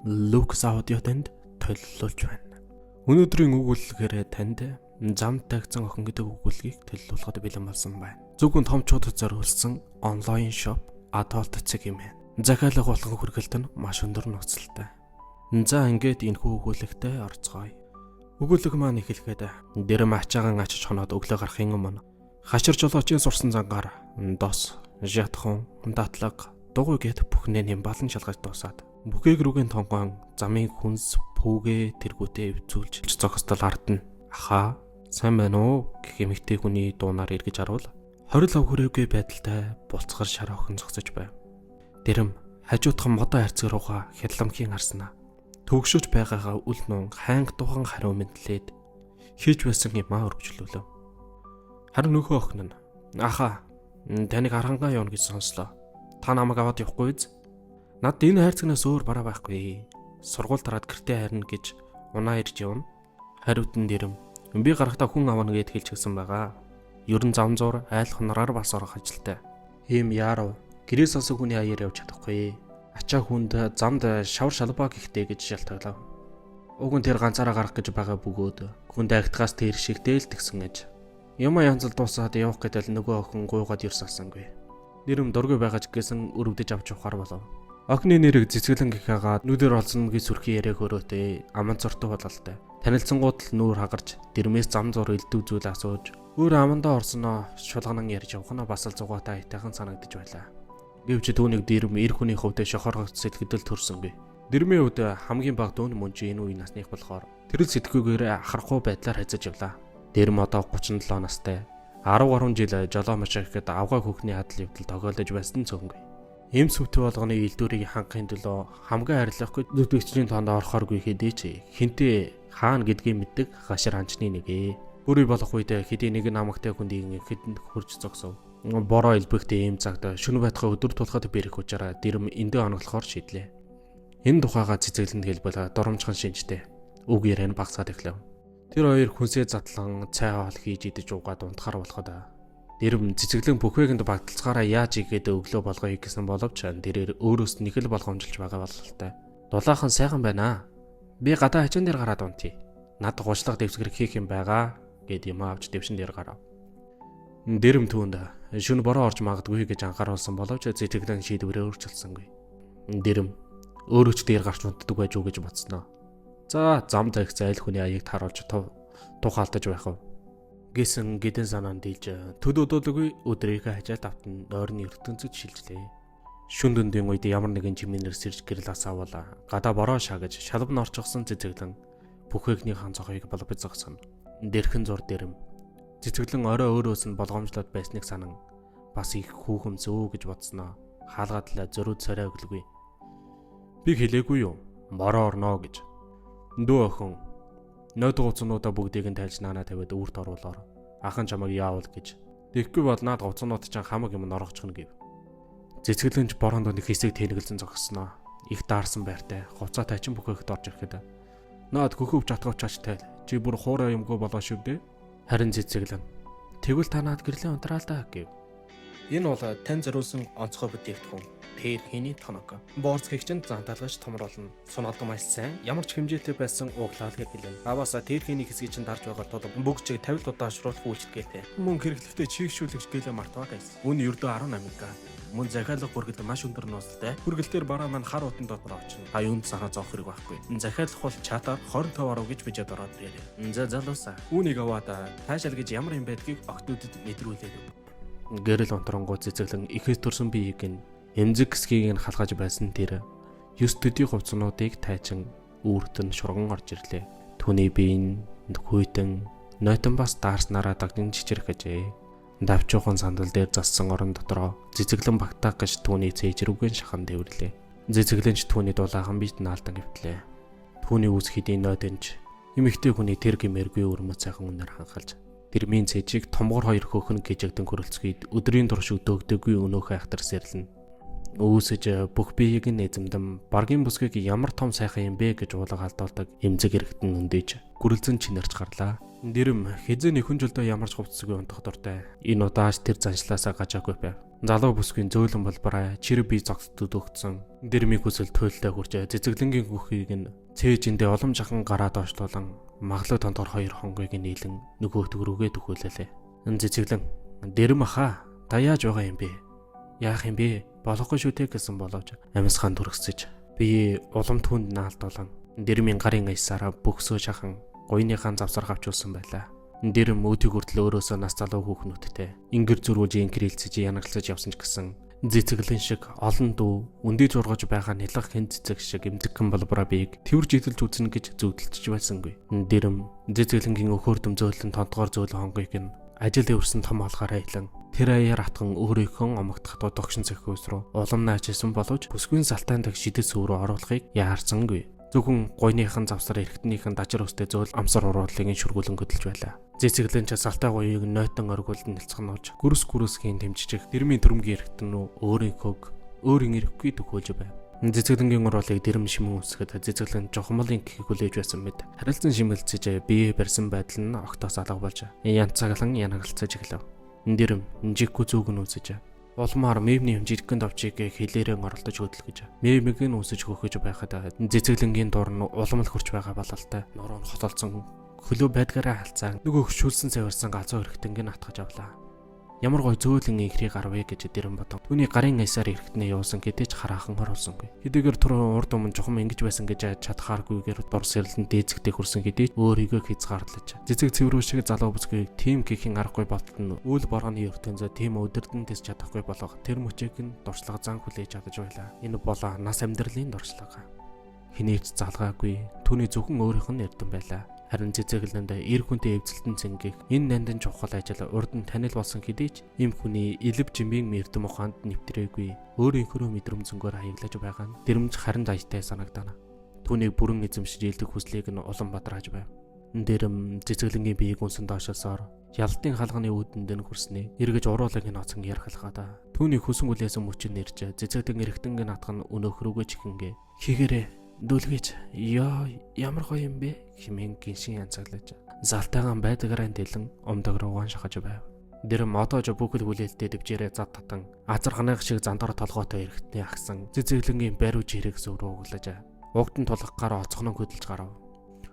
Лукас аудиотанд төлөвлөж байна. Өнөөдрийн өгүүлэлгээр танд зам тагцсан охин гэдэг өгүүлгийг төлөвлөхөд бэлэн болсон байна. Зөвхөн томчуудад зориулсан онлайн шоп адуулт цэг юм байна. Захиалга болгон хүргэлт нь маш өндөр нөхцөлтэй. За ингээд энэхүү өгүүлэгтээ орцгоё. Өгүүлэг маань эхлэхэд дэрэм ачаагаан ачиж хоноод өглөө гарахын өмнө хашир жолоочийн сурсан зангаар дос, жатхон, датлаг, дугуй гэт бүхнээ нэмбалан шалгаж дуусаад бүхээг рүүгийн тонгоон замын хүнс пүүгээ тэргүүтээ эвцүүлж зогсдол ардна. Аха сайн байна уу гэх эмэгтэй хүний дуунаар эргэж харуул 20 лав хүрээгүй байдалтай булцгар шар охин зогсож байв. Дэрэм хажуудхан модоо хайрцаг руугаа хялламхийн харснаа. Төгшөж байгаагаа үл нун хайнг духан хариу мэдлээд хийж байсан юмаа өргөжлүүлв. Харин нөхөө охин нь аха таныг харангаа явна гэж сонслоо. Та намайг аваад явахгүй биз? Над энэ хайрцагнаас өөр бараа байхгүй. Сургууль дараад гэртээ харна гэж унаа ирж явна. Хариуд нь дэрэм би гарахтаа хүн авна гэд хэлж гисэн байгаа. Ер нь зам зуур айл хонороор бас орох ажилтай. Ийм яарав гэрээс олсон хүний аяар явж чадахгүй. Ачаа хүнд замд шавар шалбаа гихтэй гэж шалтгаалав. Уг нь тэр ганцаараа гарах гэж байгаа бөгөөд хүнд агтгаас тэр шиг дээлтгсэн аж. Ямаа янзал дуусаад явах гэдэл нөгөө охин гуйгаад ерс алсангүй. Дэрэм дургүй байгаач гэсэн өрөвдөж авч явахаар болов. Охины нэрийг цэцгэлэн гихагаад нүдэр олсон гэж сүрхий яриаг өрөөтэй аман цортоо бололтой. Танилцсангууд л нүүр хагарч дэрмээс зам зур элдв зүйл асууж өөр амандаа орсноо шулганан ярьж явах нь бас л зугаатай айтайхан санагдаж байлаа. Гэвч түүнийг дэрэм эр хүний хувьд шохоргогд сэтгэл төрсөнгүй. Дэрмийн үед хамгийн бага дүүн мөнж энэ үе насных болохоор тэрэл сэтгүүгээр ахархуу байдлаар хайцаж явлаа. Дэрэм одоо 37 настай 10 гаруй жил жолоо машихэд авгаа хөхний адал явдал тохиолдож байсан цөөнгүй. Эм сүвтэ болгоны элдвэрийг хангахын төлөө хамгаа харилцахгүй зүтгэгчийн тоонд орохооргүй хэдий ч хинтээ хаана гэдгийг мэддэг гашир анчны нэгэ. Бүрий болох үед хэдий нэг намагтай хүндийн хэдэнд хурж зогсов. Бороо элбэгтэй эм цагт шөнө байтхаа өдөр тулахад бэрх учраа дэрэм эндээ оноглохоор шийдлээ. Энэ тухайга цэцэглэнд хэлбэл доромжхон шинжтэй. Үг ярэ нь багсаад эхлэв. Тэр хоёр хүнсээ задлан цай хоол хийж идэж уугаад унтахаар болоход дэрэм цэцэглэн бүхвэгэнд багталцгаараа яаж игээд өглөө болгоё гэсэн боловч тэрээр өөрөөс нэг л болгоомжилж байгаа бололтой. Дулаахан сайхан байна. Би гадаа хачин дээр гараад унтъя. Над гучлах дэвсгэр хийх юм байгаа гэд юм авч дэвшин дээр гарав. Дэрэм түүнд шүн бороо орж магадгүй гэж анхааруулсан боловч цэцэглэн шийдвэрээ өөрчилсөнгүй. Дэрэм өөрөө ч дээр гарч унтдаг байж уу гэж бодсноо. За зам загц айл хүний аяыг таруулж тухаалтаж байх вэ гэсэн гэдэн санаанд дийлж төдөөдөлгүй өдрийнхөө хажаад автан ойрны ертөнцөд шилжлээ. Шүн дөндийн үед ямар нэгэн чимээнэр сэрж гэрэл асаавал гадаа бороо шаагаж шалбан орчихсон цэцэглэн бүхээгний хан цохыг болбоц зогсоно. Дэрхэн зур дэрэм цэцэглэн орой өөрөөс нь болгоомжлоод байсныг санан бас их хүүхэмзөө гэж бодсноо. Хаалгаад л зөрүүд царай өглгүй. Би хэлээгүй юу? Бороо орноо гэж. Дөө охин нойд гуцнуудаа бүгдийг нь тайлж наанаа тавиад үрт оруулаар ахын чамайг яавал гэж. Тэгэхгүй бол наад гуцнууд ч хамаг юм орохчихно гэв. Цэцгэлэнч бороонд нэг хэсэг тэнэгэлзэн зогсноо. Их даарсан байртай хуцаа тайчин бүхээгт орж ирэхэд наад хөхөвч атгавчаач тайл. Чи бүр хуурай юмгүй болоо шүү дээ. Харин цэцгэлэн тэгвэл та наад гэрлээ унтраал да гэв. Энэ бол тань зориулсан онцгой бүтээгдэхүүн. Тэр хийний тоног. Боорц гэгчэнд занталгаж томруулна. Суналдаг маш сайн. Ямар ч хэмжээтэй байсан ууглаал гэхэлэн. Аваасаа тэр хийний хэсгийг чинь дарж байгаа тул бүгд чиг 50 удаа ашруулах үйлчлэгээтэй. Мөн хэрэглэхдээ чийгшүүлэгч гэлээ мартваа гэсэн. Үн ердөө 18 га. Мөн захиалга хүргэлт маш өндөр нууцтай. Хүргэлтээр бараа маань хар утан дотор очно. А юунд санаа зовх хэрэг байхгүй. Захиалга бол чатаар 25 оров гэж бичээд ороод ирээ. За залуусаа. Үүнийг аваад таашаал гэж ямар юм байдгийг охтуудад мэдрүүлээд. Гэрэл онтронгоо цэцэглэн ихэс төрсөн биеийг нь эмзэг хэсгийг нь халгаж байсан тэр 9 төдий хувцснуудыг тайчин үүртэн шурган орж ирлээ. Түүний биеийн нөхөйтэн нойтон бас даарснараа дагнын чичрэх гэжээ. Давчуухан сандал дээр зассан орон дотроо цэцэглэн багтаах гэж түүний цээжрүүгийн шахан дэврлээ. Цэцэглэнч түүний дулаахан биед наалдан гэвтлээ. Түүний үс хэдийн нойтонч эмэгтэй хүний тэр гимэргүй өрмөц сайхан үнээр ханхалж тэрмийн цэжийг томгор хоёр хөөхн гэжэгдэн хөрөлцгийд өдрийн турш өдөөгдөггүй өнөөхөө ахтар сэрлэн. Үүсэж бүх биеийг нь эзэмдэн баргийн бүсгийг ямар том сайхан юм бэ гэж уулга алдуулдаг эмзэг эргэтэн өндөөж гүрэлзэн чинэрч гарлаа. Дэрэм хизээ нэхэн жилдөө ямар ч хувцсгүй унтах дуртай. Энэ удаас тэр заншлаасаа гажаагүй байв. Залуу бүсгийн зөөлөн болбороо чир бие зогсдод өгсөн. Дэрмийн хүсэл туйлтай хурж цэцэглэнгийн гүхийг нь цээжиндээ улам жахан гараад очлуулан маглаг тонтор хоёр хонгойг нийлэн нөгөө төгрөөгөө төхөөлөлээ. Цэцэглэн дэрэм аха та яаж байгаа юм бэ? Яах юм бэ? Болохгүй шүү дээ гэсэн боловч амьсгаан төрөсөж би улам түнд наалдуулан дэрмийн гарын аясаараа бөхсөө шахан гойныхаа завсар авчулсан байлаа. Дэрэм өдийг хүртэл өөрөөсөө нас залуу хүүхнүүдтэй ингэр зөрүүлж инкрэлцэж янагалцаж явсан ч гэсэн цэцэглэн шиг олон дүү өндөө зургаж байгаа нэлэг хэн цэцэг шиг эмзэгхэн болбороо биег тэрж идэлж үзнэ гэж зөвдөлтж байсангүй. Дэрэм цэцэглэнгийн өхөр дөмзөөлөн тонтгоор зөөлөн хонгойг нь ажил өвөрсөн том алгаараа илэн тэр аяар атхан өөрийнхөө омогдох догшин цахиус руу улам наачсан боловч бүсгүй салтаан даг шидэт сүрөө оруулахыг яарсангүй. Зөвхөн гойныхан завсар эргэтнийхэн дажар өстэй зөөл амсар уруулыг шүргүүлэн хөдөлж байлаа. Цэцэглэн ч салтай гоёыг нойтон оргуулд нэлцгэнууж гүрсхийн тэмчижих дэрмийн төрөмгийн эргэтэн рүү өөрийн ирэхгүй төхөөлж байв. Цэцэглэнгийн уруулыг дэрэм шимэн үсгэд цэцэглэн жохомлын гэхийг хүлээж байсан мэт харилцан шимэлцэж бие барьсан байдал нь огтоос алга болж янцаглан янагалцаж эхлэв. Дэрэм жиггүй зүг нь үсэж улмаар мемний жижигхэн товчийг хэлээрэн оролдож хөдөлгөж мемийг нь үсэж хөхөж байхад цэцэглэнгийн дур нь улам л хурж байгаа бололтой нуруу нь хотолцсон хөлөө байдгаараа халцаа нөгөө хөшүүлсэн цавирсан галзуу эргэтэнг нь атгаж авлаа. Ямар гой зөөлөн ихрийг гарвэ гэж дэрэм бодов. Түүний гарын аясаар эргэтнээ явуулсан гэдэж хараахан оруулсангүй. Хэдийгээр түрүү урд өмнө жохом ингэж байсан гэж чадхааргүйгээр бор сэрлэн дээцэгтэй хүрсэн гэдээ өөрийгөө хязгаарлаж. Цэцэг цэврүү шиг залуу бүсгүй тим гэхийн аргагүй болтон үйл боргоны ертөнцөө тим өдөрдөн тэс чадахгүй болох тэр мөчийг нь дуршлага зан хүлээж чадаж байлаа. Энэ болоо нас амьдралын дуршлага. Хинээч залгаагүй түүний зөвхөн өөрийнх нь эрдэм байлаа. Харин цэцэглэнд эр хүнтэй эвдэлтэн цэнгэх энэ нандин чухал ажил урд нь танил болсон хэдий ч им хүний элэв жимийн эрдэм ухаанд нэвтрээгүй өөрийнхөө мэдрэмж зөнгөөр хаяглаж байгаа нь дэрэмж харин дайтай санагдана. Түүнийг бүрэн эзэмшиж илдэх хүслийг нь улам бадрааж байв. Дэрэм цэцэглэнгийн биеийг унсан доошосоор ялтын халганы үүдэнд нь хүрснээ эргэж уруулаг нь оцон ярахлахада түүний хүсэн үлээсэн мөчөнд нэрж цэцэглэн эргэтэнг нь атган өнөөхрөөгөө чихэнгээ хигээрээ дүүлгэж ямар гоё юм бэ хэмээн гиншин янцаглаж залтайгаан байдагаараа дэлэн умдаг руугаан шахаж байв. Дэрэм одоож бүхэл хүлээлттэй дэвжээрээ зад татан азар ханайх шиг зантар толгойтой эргэтний агсан цэцэглэнгийн бариуж хэрэг зөв рүү углаж угтан тулгахаар оцгонон хөдөлж гарав.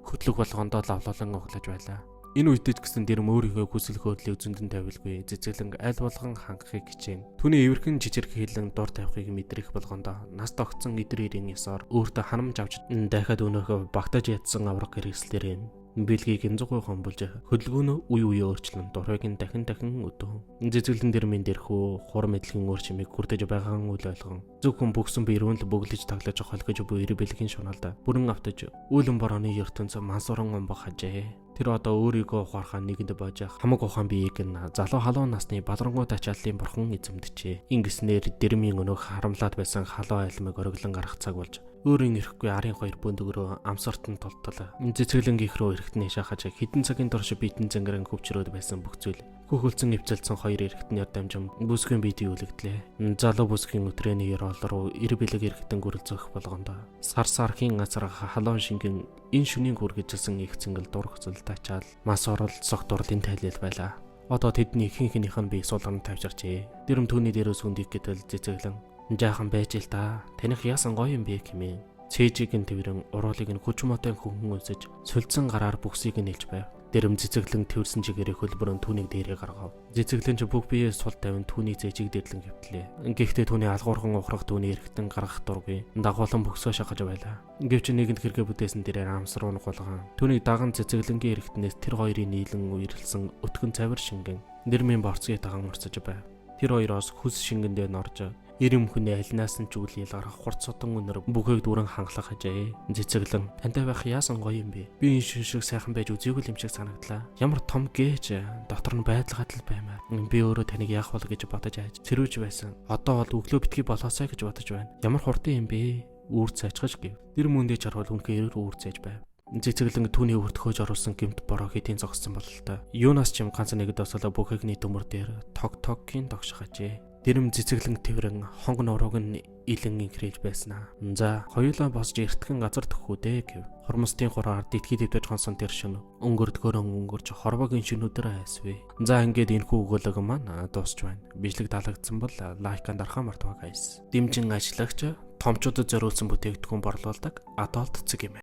Хөтлөг болгондоо лавлуулан углаж байлаа. Энэ үедээ ч гэсэн дэрэм өөрийнхөө хүсэл хөдлөлийг зөндөнд тавилгүй цэцэглэн аль болгон хангахыг хичээн. Түүний эвэрхэн жижиг хэлэн дур тавихыг мэдрэх болгондоо нас тогтсон эдэр ирийн ёсоор өөртөө ханамж авч дахиад өнөөхөө багтаж ядсан авраг хэрэгслээр бэлгийг 100% хомболж хөдөлгөөнөө үе үе өөрчлөн дурхайг нь дахин өдөө. Цэцэглэн дэрмийн дэрхүү хур мэдлэгийн өөр чимийг хүрдэж байгаахан үл ойлгон зөвхөн бүгсэн биерүүн л бөглөж таглаж холгож буй эр бэлгийн шуналда бүрэн автаж үүлэн борооны ертөнц мансуран умбах хажээ. Тэр одоо өөрийгөө ухаархаа нэгэнд боож хамаг ухаан биеийг нь залуу халуун насны балрангуй ачааллын бурхан эзэмдэжээ. Ингэснээр дэрмийн өнөөх харамлаад байсан халуун айлмыг ориглон гарах цаг болж өөрийн ирэхгүй арын хоёр бөндөгрөө амсартан толтол цэцэглэнгийнх рүү эргэтний шахаж хідэн цагийн турш битэн зангарын хөвчрөөд байсан бүх зүйл хөхөлцөн эвцэлсэн хоёр эргэтнээр дамжин бүсгийн биедийг үлэгдлээ. Залуу бүсгийн өтрээний ёроол руу эр бэлэг эргэтэн гүрэлзөх болгондоо сархийн азарах халуун шингэн энэ шөнийн хүргэжсэн их цэнгэл дургцэл тачаал мас орол цог дурлын тайлал байлаа. Одоо тэдний ихэнхнийх нь бие суулган тавьчирчээ. Дэрэм түүний дээрөөс хүндих гэтэл цэцэглэн жаахан байж л та таних яасан гоё юм бэ хэмээн цээжийг нь тэрэн уруулыг нь хүч мотой хөнгөн өсөж сулцсан гараар бүхсийг нь илж байв. Дэрэм цэцэглэн тэрсэн чигээрээ хөлбөрөн түүнийг дээрээ гаргав. Цэцэглэн ч бүх биеэ сул тавин түүний цээжийг дэрлэн хэвтлээ. Гэхдээ түүний алгуурхан ухрах түүний эргэтэн гаргах дургүй дагуулan бөхсөө шахаж байлаа. Гэвч нэгэнд хэрэгэ бүтээсэн дээрээ амсруу нугуулган түүнийг даган цэцэглэнгийн эргэтнээс тэр хоёрын нийлэн үерэлсэн өтгөн цавир шингэн дэрмийн борцгийг даган урсаж байв. Тэр хоёроос хүс шингэндээ норж Ирэм хүний альнаас нь чүглэл гарах хурц сутан өнөр бүхээг дүүрэн хангалах хажээ. Цэцэглэн тантай байх яасан гоё юм бэ? Би энэ шиг сайхан байж үзээгүй юм шиг санагдлаа. Ямар том гэж дотор нь байдалгаатал баймаар. Би өөрөө таныг яах бол гэж бодож айж цэрүүж байсан. Одоо бол өглөө битгий болоосай гэж бодож байна. Ямар хурдан юм бэ? Үүр цайчгаж гэв. Тэр мөндөө чарвал үнхээр үүр цайж байв. Цэцэглэн түүний өртгөөж оруулсан гэмт бороо хэдийн зогссон бололтой. Юунаас ч юм ганц нэгд осолоо бүхээгний төмөр дээр тог тоггийн тогших хажээ. Дэрэм цэцэглэн тэрэн хонг нурууг нь илэн инхрэж байснаа. За хоёулаа босж эртгэн газар төхүүдээ гэв. Хормостын хураар дитгий дэвдэж гонсон тэр шөнө өнгөрдгөөрөн өнгөрч хорвогийн шөнөдөр айсвэ. За ингээд энэхүү өгүүлэг маань дуусч байна. Бичлэг таалагдсан бол лайканд дарахаа мартаваа guys. Дэмжин ажиллагч томчуудад зориулсан бүтээгдэхүүн борлуулдаг Adult цэг юм.